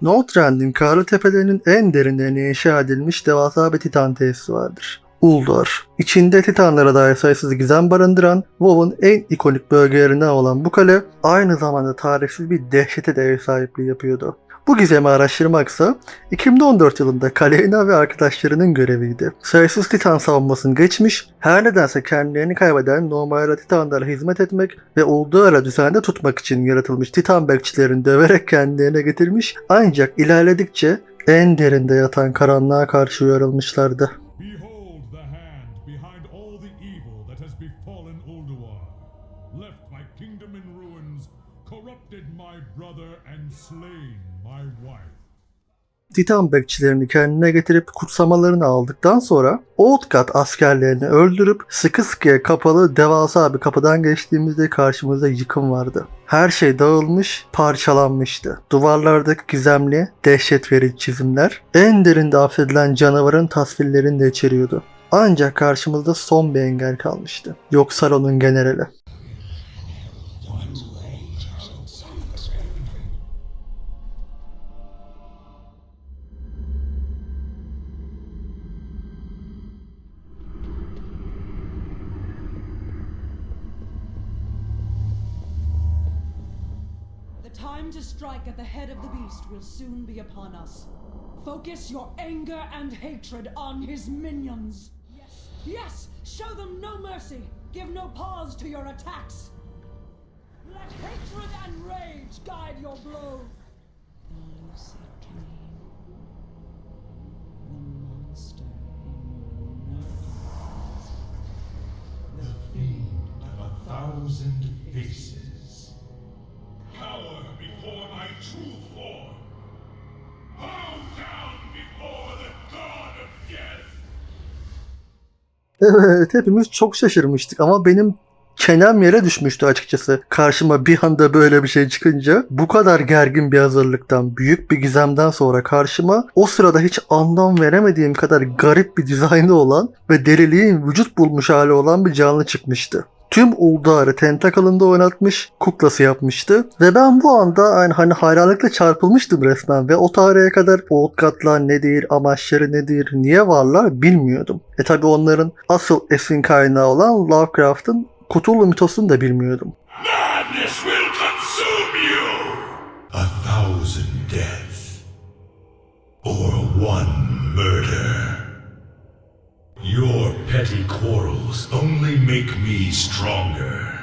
Northrend'in karlı tepelerinin en derinlerine inşa edilmiş devasa bir Titan tesisi vardır. Uldor. İçinde Titanlara dair sayısız gizem barındıran WoW'un en ikonik bölgelerinden olan bu kale aynı zamanda tarihsiz bir dehşete de ev sahipliği yapıyordu. Bu gizemi araştırmaksa 2014 yılında Kaleyna ve arkadaşlarının göreviydi. Sayısız Titan savunmasını geçmiş, her nedense kendilerini kaybeden normal Titanlara hizmet etmek ve olduğu ara düzende tutmak için yaratılmış Titan bekçilerini döverek kendilerine getirmiş, ancak ilerledikçe en derinde yatan karanlığa karşı uyarılmışlardı. Behold the hand behind all the evil that has befallen Ulduar. Left my kingdom in ruins, corrupted my brother and slain my wife. Titan bekçilerini kendine getirip kutsamalarını aldıktan sonra Oathgard askerlerini öldürüp sıkı sıkıya kapalı devasa bir kapıdan geçtiğimizde karşımızda yıkım vardı. Her şey dağılmış, parçalanmıştı. Duvarlardaki gizemli, dehşet verici çizimler en derinde hapsedilen canavarın tasvirlerini de içeriyordu. Ancak karşımızda son bir engel kalmıştı. Yogg-Saron'un generali. The time to strike at the head of the beast will soon be upon us. Focus your anger and hatred on his minions. Yes, show them no mercy. Give no pause to your attacks. Let hatred and rage guide your blows. The lucid dream. The monster in your nerves. The fiend of 1,000 faces. Cower before my true form. Bow down before the god of death. Evet, hepimiz çok şaşırmıştık ama benim çenem yere düşmüştü açıkçası. Karşıma bir anda böyle bir şey çıkınca, bu kadar gergin bir hazırlıktan, büyük bir gizemden sonra karşıma o sırada hiç anlam veremediğim kadar garip bir dizaynı olan ve deliliğin vücut bulmuş hali olan bir canlı çıkmıştı. Tüm Ulduar'ı tentakalında oynatmış, kuklası yapmıştı ve ben bu anda hani hayranlıkla çarpılmıştım resmen ve o tarihe kadar Oathgard'lar nedir, amaçları nedir, niye varlar bilmiyordum. Tabi onların asıl esin kaynağı olan Lovecraft'ın Cthulhu mitosunu da bilmiyordum. Madness will consume you! 1,000 deaths. Or 1 murder. Your petty quarrels only make me stronger.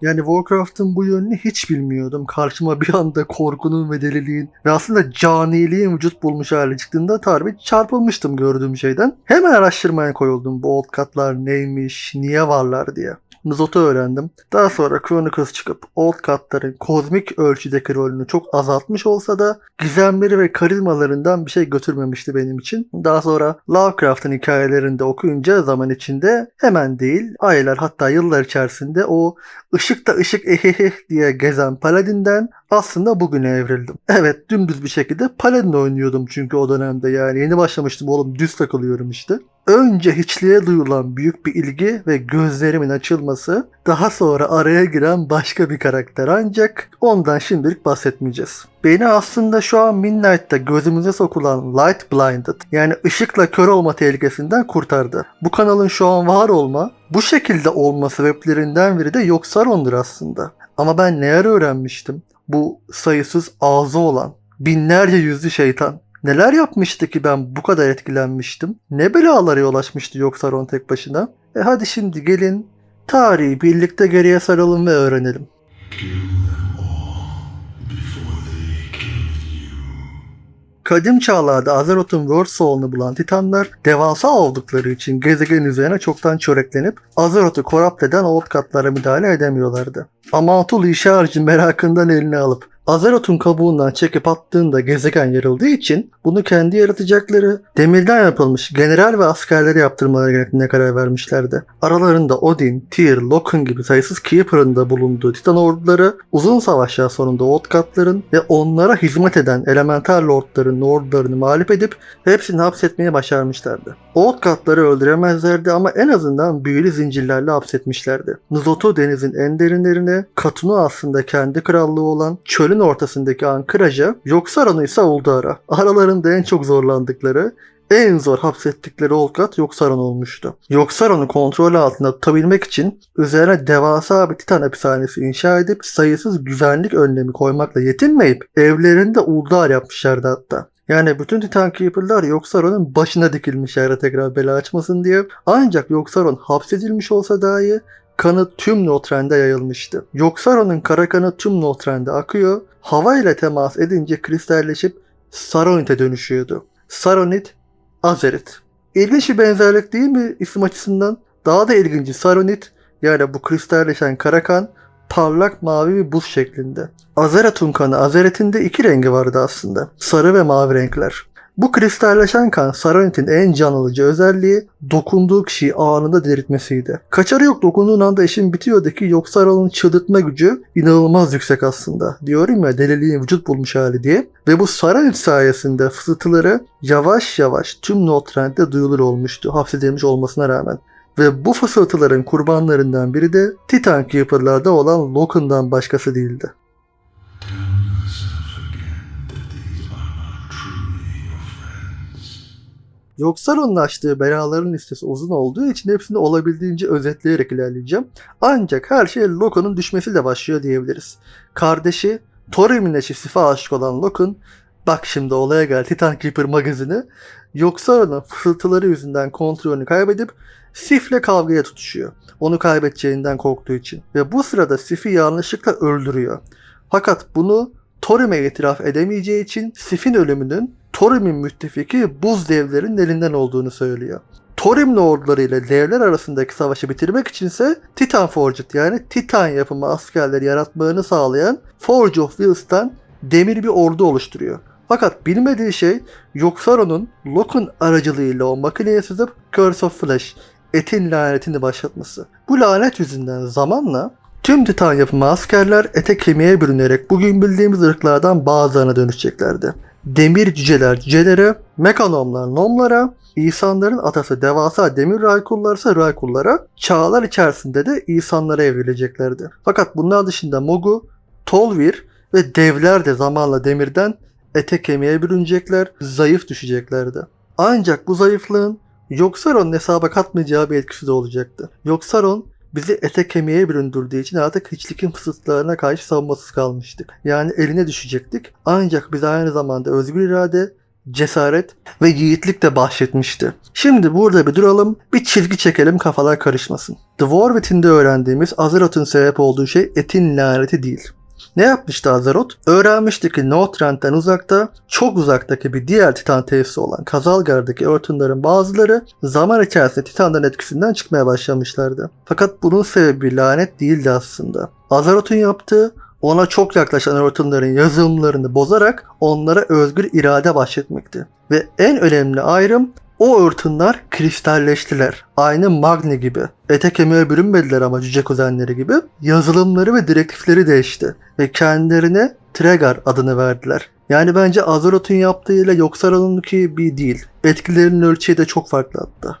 Yani Warcraft'ın bu yönünü hiç bilmiyordum. Karşıma bir anda korkunun ve deliliğin ve aslında caniliğin vücut bulmuş hali çıktığında tabii çarpılmıştım gördüğüm şeyden. Hemen araştırmaya koyuldum bu Oathgard'lar neymiş, niye varlar diye. Nuzot'u öğrendim. Daha sonra Chronicles çıkıp Oathgard'ların kozmik ölçüdeki rolünü çok azaltmış olsa da gizemleri ve karizmalarından bir şey götürmemişti benim için. Daha sonra Lovecraft'ın hikayelerini de okuyunca zaman içinde hemen değil, aylar hatta yıllar içerisinde o ışıkta ışık eheheh diye gezen Paladin'den aslında bugüne evrildim. Evet, dümdüz bir şekilde Paladin oynuyordum çünkü o dönemde yani yeni başlamıştım oğlum, düz takılıyorum işte. Önce hiçliğe duyulan büyük bir ilgi ve gözlerimin açılması, daha sonra araya giren başka bir karakter, ancak ondan şimdilik bahsetmeyeceğiz. Beni aslında şu an Midnight'ta gözümüze sokulan Light Blinded, yani ışıkla kör olma tehlikesinden kurtardı. Bu kanalın şu an var olma, bu şekilde olma sebeplerinden biri de Yogg-Saron'dur aslında. Ama ben ne ara öğrenmiştim? Bu sayısız ağzı olan, binlerce yüzlü şeytan neler yapmıştı ki ben bu kadar etkilenmiştim? Ne belalara yol açmıştı Yogg-Saron tek başına? Hadi şimdi gelin tarihi birlikte geriye saralım ve öğrenelim. Kadim çağlarda Azeroth'un World Soul'unu bulan Titanlar devasa oldukları için gezegen üzerine çoktan çöreklenip Azeroth'u korrupt eden Oathgard'lara müdahale edemiyorlardı. Amantul işe harcı merakından eline alıp Azeroth'un kabuğundan çekip attığında gezegen yarıldığı için bunu kendi yaratacakları demirden yapılmış general ve askerleri yaptırmaları gerektiğine karar vermişlerdi. Aralarında Odin, Tyr, Loken gibi sayısız Keeper'ın da bulunduğu Titan orduları uzun savaşlar sonunda Oathgard'ların ve onlara hizmet eden Elemental Lord'ların ordularını mağlup edip hepsini hapsetmeyi başarmışlardı. Oathgard'ları öldüremezlerdi ama en azından büyülü zincirlerle hapsetmişlerdi. Nuzot'u denizin en derinlerine, Cthulhu aslında kendi krallığı olan çöl çölün ortasındaki Ankraja, Yogg-Saron'u ise Ulduar'a. Aralarında en çok zorlandıkları, en zor hapsettikleri Olkat Yogg-Saron olmuştu. Yogg-Saron'u kontrol altında tutabilmek için üzerine devasa bir Titan hapishanesi inşa edip sayısız güvenlik önlemi koymakla yetinmeyip evlerinde Ulduar yapmışlardı hatta. Yani bütün Titan Keeper'lar Yogg-Saron'un başına dikilmişlerdi tekrar bela açmasın diye. Ancak Yogg-Saron hapsedilmiş olsa dahi kanı tüm Northrend'e yayılmıştı. Yogg-Saron'un kara kanı tüm Northrend'e akıyor. Hava ile temas edince kristalleşip Saronit'e dönüşüyordu. Saronit, Azeroth. İlginç bir benzerlik değil mi isim açısından? Daha da ilginci Saronit, yani bu kristalleşen kara kan parlak mavi bir buz şeklinde. Azeroth'un kanı, Azeroth'in de iki rengi vardı aslında. Sarı ve mavi renkler. Bu kristalleşen kan Saronit'in en can alıcı özelliği dokunduğu kişiyi anında diriltmesiydi. Kaçarı yok, dokunduğun anda işin bitiyordu ki Yogg-Saron'un çıldırtma gücü inanılmaz yüksek aslında. Diyorum ya, deliliğin vücut bulmuş hali diye. Ve bu Saronit sayesinde fısıltıları yavaş yavaş tüm Northrend'de duyulur olmuştu hapsedilmiş olmasına rağmen. Ve bu fısıltıların kurbanlarından biri de Titan Keeper'larda olan Loken'dan başkası değildi. Yogg-Saron'un açtığı belaların listesi uzun olduğu için hepsini olabildiğince özetleyerek ilerleyeceğim. Ancak her şey Loken'un düşmesiyle başlıyor diyebiliriz. Kardeşi, Thorim'in eşi Sif'e aşık olan Loken, bak şimdi olaya gel Titan Keeper magazini, Yogg-Saron'un fısıltıları yüzünden kontrolünü kaybedip Sif'le kavgaya tutuşuyor. Onu kaybedeceğinden korktuğu için. Ve bu sırada Sif'i yanlışlıkla öldürüyor. Fakat bunu Thorim'e itiraf edemeyeceği için Sif'in ölümünün Thorim'in müttefiki buz devlerinin elinden olduğunu söylüyor. Thorim'le ordularıyla devler arasındaki savaşı bitirmek içinse Titan Forged, yani Titan yapımı askerleri yaratmalarını sağlayan Forge of Wills'tan demir bir ordu oluşturuyor. Fakat bilmediği şey Yogg-Saron'un Loken aracılığıyla o makineye sızıp Curse of Flesh, etin lanetini başlatması. Bu lanet yüzünden zamanla tüm Titan yapımı askerler ete kemiğe bürünerek bugün bildiğimiz ırklardan bazılarına dönüşeceklerdi. Demir cüceler cücelere, mekanomlar nomlara, insanların atası devasa demir raykullar ise raykullara, çağlar içerisinde de insanlara evrileceklerdi. Fakat bunlar dışında Mogu, Tolvir ve devler de zamanla demirden ete kemiğe bürünecekler, zayıf düşeceklerdi. Ancak bu zayıflığın Yogg-Saron'un hesaba katmayacağı bir etkisi de olacaktı. Yogg-Saron bizi ete kemiğe büründürdüğü için artık hiçlikin fısıltılarına karşı savunmasız kalmıştık. Yani eline düşecektik. Ancak bize aynı zamanda özgür irade, cesaret ve yiğitlik de bahşetmişti. Şimdi burada bir duralım, bir çizgi çekelim, kafalar karışmasın. Dwarvit'inde öğrendiğimiz Azeroth'un sebep olduğu şey etin laneti değil. Ne yapmıştı Azeroth? Öğrenmişti ki Northrend'den uzakta, çok uzaktaki bir diğer Titan tesisi olan Khazalgar'daki Earthen'ların bazıları zaman içerisinde Titan'ların etkisinden çıkmaya başlamışlardı. Fakat bunun sebebi lanet değildi aslında. Azeroth'un yaptığı, ona çok yaklaşan Earthen'ların yazılımlarını bozarak onlara özgür irade bahşetmekti. Ve en önemli ayrım, o Earthen'lar kristalleştiler. Aynı Magni gibi. Ete kemiğe bürünmediler ama cüce kuzenleri gibi. Yazılımları ve direktifleri değişti. Ve kendilerine Tregar adını verdiler. Yani bence Azeroth'un yaptığıyla Yogg-Saron'unki bir değil. Etkilerinin ölçeği de çok farklı hatta.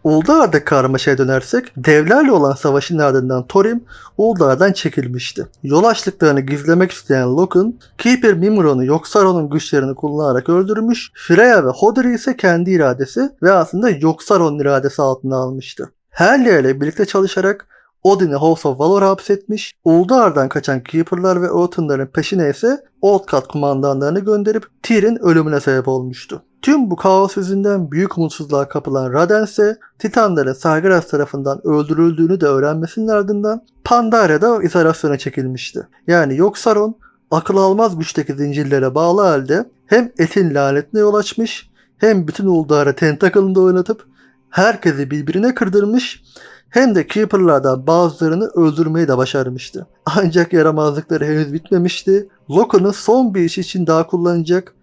Ulduar'da karmaşaya dönersek, devlerle olan savaşın ardından Thorim Ulduar'dan çekilmişti. Yol açlıklarını gizlemek isteyen Loken, Keeper Mimron'u Yogg-Saron'un güçlerini kullanarak öldürmüş, Freya ve Hodor'u ise kendi iradesi ve aslında Yogg-Saron'un iradesi altına almıştı. Helya ile birlikte çalışarak Odin'i House of Valor'a hapsetmiş, Ulduar'dan kaçan Keeper'lar ve Earthen'ların peşine ise Oathcut kumandanlarını gönderip Tyr'in ölümüne sebep olmuştu. Tüm bu kaos yüzünden büyük umutsuzluğa kapılan Raden ise Titanların Sargeras tarafından öldürüldüğünü de öğrenmesinin ardından Pandaria'da izolasyona çekilmişti. Yani Yogg-Saron akıl almaz güçteki zincirlere bağlı halde hem etin lanetine yol açmış, hem bütün Ulduar'ı tentaklında oynatıp herkesi birbirine kırdırmış, hem de Keeper'lardan bazılarını öldürmeyi de başarmıştı. Ancak yaramazlıkları henüz bitmemişti. Loken'ı son bir iş için daha kullanacak,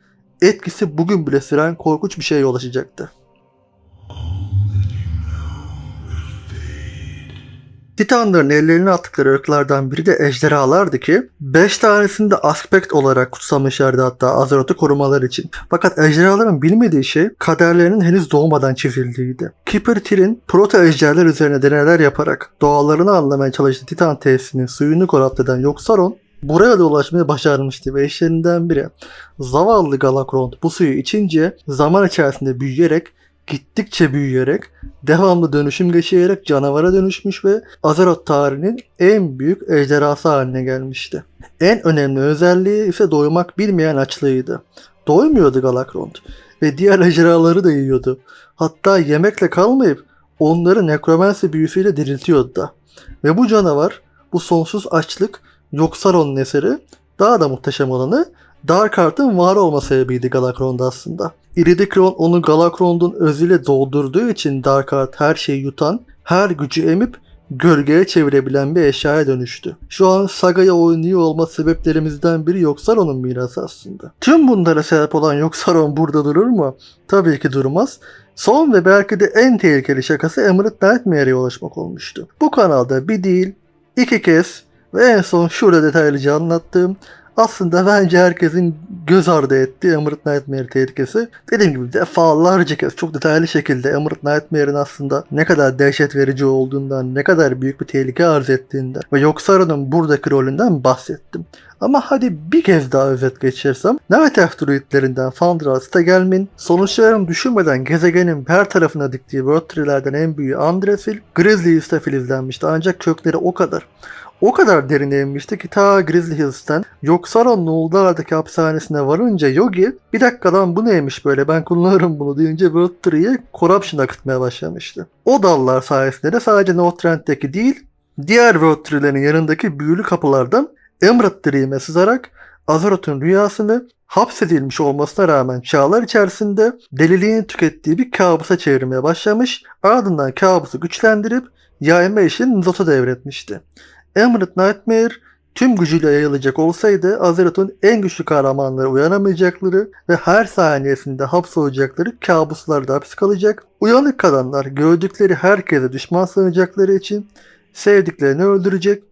etkisi bugün bile süren korkunç bir şeye yol açacaktı. Titanların ellerine attıkları ırklardan biri de ejderhalardı ki 5 tanesini de aspekt olarak kutsamışlardı hatta Azeroth'u korumalar için. Fakat ejderhaların bilmediği şey kaderlerinin henüz doğmadan çizildiğiydi. Keeper Tyr'in proto ejderhalar üzerine deneyler yaparak doğalarını anlamaya çalıştığı Titan tesisinin suyunu koraptıdan Yogg-Saron buraya da ulaşmayı başarmıştı ve işlerinden biri. Zavallı Galakrond bu suyu içince zaman içerisinde büyüyerek, gittikçe büyüyerek, devamlı dönüşüm geçirerek canavara dönüşmüş ve Azeroth tarihinin en büyük ejderhası haline gelmişti. En önemli özelliği ise doymak bilmeyen açlığıydı. Doymuyordu Galakrond ve diğer ejderhaları da yiyordu. Hatta yemekle kalmayıp onları nekromansi büyüsüyle diriltiyordu da. Ve bu canavar, bu sonsuz açlık, Yogg-Saron'un eseri, daha da muhteşem olanı Darkheart'ın var olma sebebiydi Galakrond aslında. Iridikron onu Galakrond'un özüyle doldurduğu için Darkheart her şeyi yutan, her gücü emip gölgeye çevirebilen bir eşyaya dönüştü. Şu an Saga'ya oynuyor olma sebeplerimizden biri Yogg-Saron'un mirası aslında. Tüm bunlara sebep olan Yogg-Saron burada durur mu? Tabii ki durmaz. Son ve belki de en tehlikeli şakası Emerald Nightmare'e ulaşmak olmuştu. Bu kanalda bir değil, 2 kez ve en son şurada detaylıca anlattığım, aslında bence herkesin göz ardı ettiği Emerald Nightmare tehlikesi. Dediğim gibi defalarca kez çok detaylı şekilde Emerald Nightmare'in aslında ne kadar dehşet verici olduğundan, ne kadar büyük bir tehlike arz ettiğinden ve Yogg-Saron'un buradaki rolünden bahsettim. Ama hadi bir kez daha özet geçirsem, Nevertef druidlerinden Fandral Stegelmin, sonuçlarını düşünmeden gezegenin her tarafına diktiği World Tree'lerden en büyüğü Andresil, Grizzly Hills'te filizlenmişti ancak kökleri o kadar derine inmişti ki ta Grizzly Hills'ten Yogg-Saron'un Uldar'daki hapishanesine varınca Yogi bir dakikadan bu neymiş böyle ben kullanırım bunu deyince World Tree'ye Corruption akıtmaya başlamıştı. O dallar sayesinde de sadece Northrend'deki değil diğer World Tree'lerin yanındaki büyülü kapılardan Emerald Dream'e sızarak Azeroth'un rüyasını hapsedilmiş olmasına rağmen çağlar içerisinde deliliğini tükettiği bir kabusa çevirmeye başlamış, ardından kabusu güçlendirip yayma işini Nuzot'a devretmişti. Emerald Nightmare tüm gücüyle yayılacak olsaydı Azeroth'un en güçlü kahramanları uyanamayacakları ve her saniyesinde hapsolacakları kabuslarda hapis kalacak. Uyanık kalanlar gördükleri herkese düşman sanacakları için sevdiklerini öldürecek.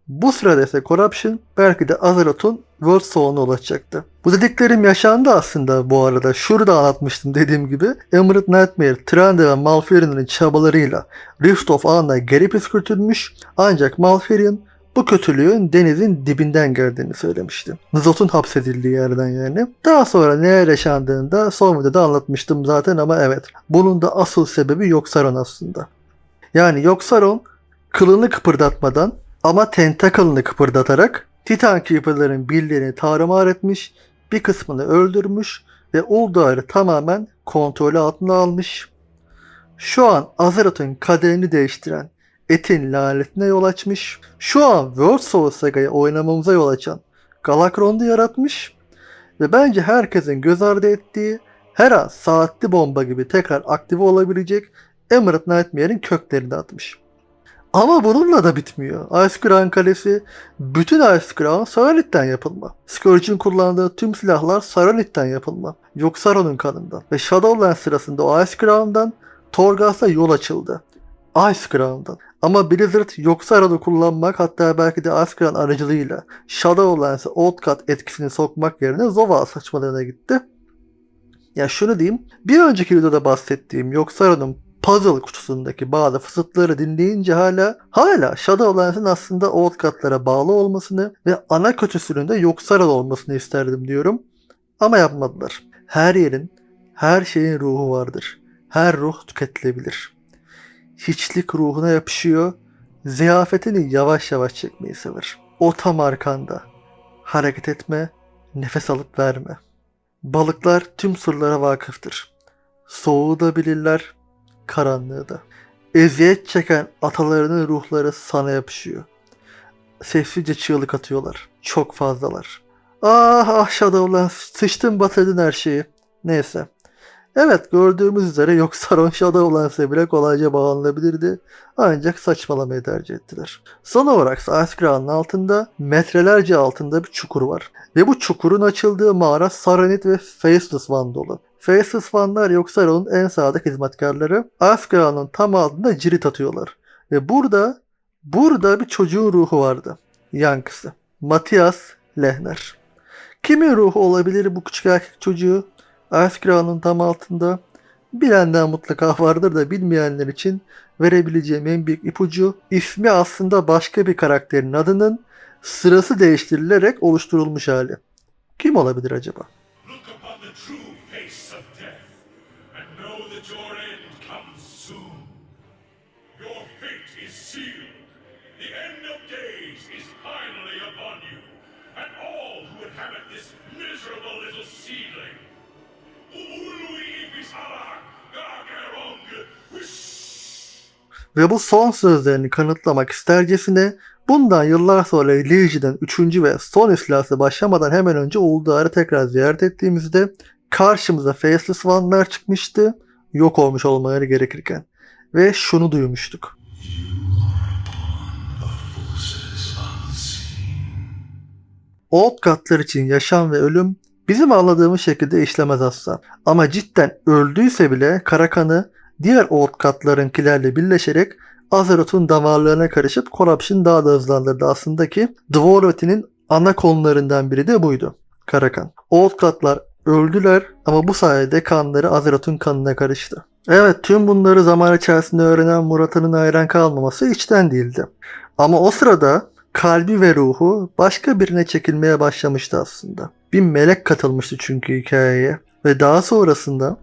Bu sırada ise Corruption belki de Azeroth'un World Soul'una ulaşacaktı. Bu dediklerim yaşandı aslında bu arada. Şurada anlatmıştım dediğim gibi. Emerald Nightmare, Trande ve Malfurion'un çabalarıyla Rift of An'a geri püskürtülmüş ancak Malfurion bu kötülüğün denizin dibinden geldiğini söylemişti. Nuzot'un hapsedildiği yerden yani. Daha sonra neler yaşandığında son videoda anlatmıştım zaten ama evet. Bunun da asıl sebebi Yogg-Saron aslında. Yani Yogg-Saron kılını kıpırdatmadan ama tentacle'ını kıpırdatarak Titan Keeper'ların birliğini tarumar etmiş, bir kısmını öldürmüş ve Ulduar'ı tamamen kontrolü altına almış. Şu an Azeroth'un kaderini değiştiren Etin lanetine yol açmış. Şu an World Soul Saga'yı oynamamıza yol açan Galakrond'u yaratmış ve bence herkesin göz ardı ettiği her an saatli bomba gibi tekrar aktive olabilecek Emerald Nightmare'in köklerini atmış. Ama bununla da bitmiyor. Ice Crown Kalesi bütün Ice Crown Saronith'ten yapılma. Scourge'in kullandığı tüm silahlar Saronith'ten yapılma. Yogg-Saron'un kanından. Ve Shadowlands sırasında o Ice Crown'dan Torghast'a yol açıldı. Ice Crown'dan. Ama Blizzard Yogg-Saron'u kullanmak hatta belki de Ice Crown aracılığıyla Shadowlands'a Old Cut etkisini sokmak yerine Zova saçmalığına gitti. Ya şunu diyeyim. Bir önceki videoda bahsettiğim Yogg-Saron'un puzzle kutusundaki bazı fısıltıları dinleyince hala Shadowlands'ın aslında Old Cut'lara bağlı olmasını ve ana kötüsünün de Yogg-Saron olmasını isterdim diyorum. Ama yapmadılar. Her yerin, her şeyin ruhu vardır. Her ruh tüketilebilir. Hiçlik ruhuna yapışıyor, ziyafetini yavaş yavaş çekmeyi sever. O tam arkanda. Hareket etme, nefes alıp verme. Balıklar tüm sırlara vakıftır. Soğuğu da bilirler, karanlığı da. Eziyet çeken atalarının ruhları sana yapışıyor. Sessizce çığlık atıyorlar. Çok fazlalar. Ah Shadowlands, sıçtın batırdın her şeyi. Neyse. Evet gördüğümüz üzere Yogg-Saron Shadowlands'e bile kolayca bağlanabilirdi. Ancak saçmalamayı tercih ettiler. Son olarak Ice Crown'un altında metrelerce altında bir çukur var. Ve bu çukurun açıldığı mağara Saronith ve Faceless One dolu. Faceless One'lar Yogg-Saron'un en sadık hizmetkarları. Ice Crown'un tam altında cirit atıyorlar. Ve burada bir çocuğun ruhu vardı. Yankısı. Matthias Lehner. Kimin ruhu olabilir bu küçük erkek çocuğu? Ice Crown'un tam altında. Bilenden mutlaka vardır da bilmeyenler için verebileceğim en büyük ipucu ismi aslında başka bir karakterin adının sırası değiştirilerek oluşturulmuş hali. Kim olabilir acaba? Look upon the true face of death, and know that your end comes soon. Your fate is sealed. The end of days is finally upon you, and all who inhabit this miserable little seedling. Ului Bisarak, Gagerong, Ve bu son sözlerini kanıtlamak istercesine bundan yıllar sonra Legion'ın 3. ve son istilası başlamadan hemen önce Ulduar'ı tekrar ziyaret ettiğimizde karşımıza Faceless One'lar çıkmıştı, yok olmuş olmaları gerekirken. Ve şunu duymuştuk. Old God'lar için yaşam ve ölüm bizim anladığımız şekilde işlemez asla. Ama cidden öldüyse bile Karakan'ı diğer Old God'larınkilerle birleşerek Azeroth'un damarlarına karışıp Corruption daha da hızlandırdı aslında ki Dwarven'in ana konularından biri de buydu. Karakan. Old God'lar öldüler ama bu sayede kanları Azeroth'un kanına karıştı. Evet, tüm bunları zaman içerisinde öğrenen Murat'ın hayran kalmaması içten değildi. Ama o sırada kalbi ve ruhu başka birine çekilmeye başlamıştı aslında. Bir melek katılmıştı çünkü hikayeye. Ve daha sonrasında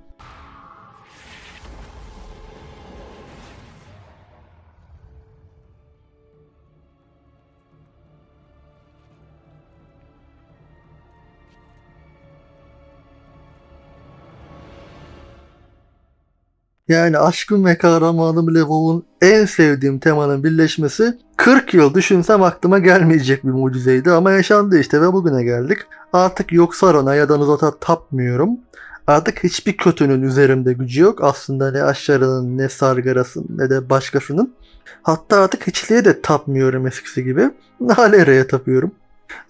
yani aşkım ve kahramanım ile WoW'un en sevdiğim temanın birleşmesi 40 yıl düşünsem aklıma gelmeyecek bir mucizeydi ama yaşandı işte ve bugüne geldik. Artık yok Sauron'a ya da Nuzlocke'a tapmıyorum. Artık hiçbir kötünün üzerimde gücü yok. Aslında ne Aşarı'nın ne Sargaras'ın ne de başkasının. Hatta artık hiçliğe de tapmıyorum eskisi gibi. Nalera'ya tapıyorum.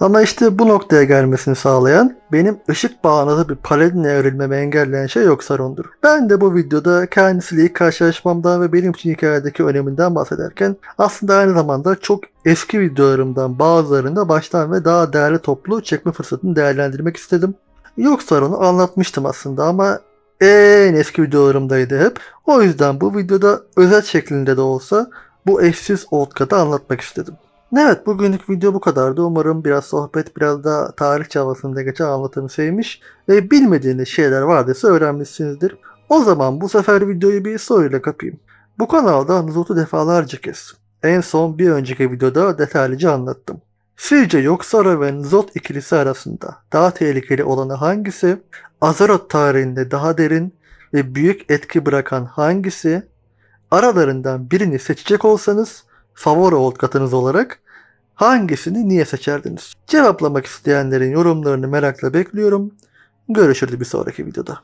Ama işte bu noktaya gelmesini sağlayan, benim ışık bağınızı bir paladine evrilmemi engelleyen şey yok Sauron'dur. Ben de bu videoda kendisiyle ilk karşılaşmamdan ve benim için hikayedeki öneminden bahsederken aslında aynı zamanda çok eski videolarımdan bazılarını da baştan ve daha değerli toplu çekme fırsatını değerlendirmek istedim. Yok Sauron'u anlatmıştım aslında ama en eski videolarımdaydı hep. O yüzden bu videoda özet şeklinde de olsa bu eşsiz Old God'ı anlatmak istedim. Evet, bugünlük video bu kadardı. Umarım biraz sohbet, biraz da tarih havasında geçen anlatımı sevmiş ve bilmediğiniz şeyler vardıysa öğrenmişsinizdir. O zaman bu sefer videoyu bir soruyla kapayım. Bu kanalda Nuzlocke'u defalarca kez, en son bir önceki videoda detaylıca anlattım. Sizce Yogg-Saron ve Nuzlocke ikilisi arasında daha tehlikeli olanı hangisi? Azeroth tarihinde daha derin ve büyük etki bırakan hangisi? Aralarından birini seçecek olsanız favori Old God'ınız olarak hangisini niye seçerdiniz? Cevaplamak isteyenlerin yorumlarını merakla bekliyorum. Görüşürüz bir sonraki videoda.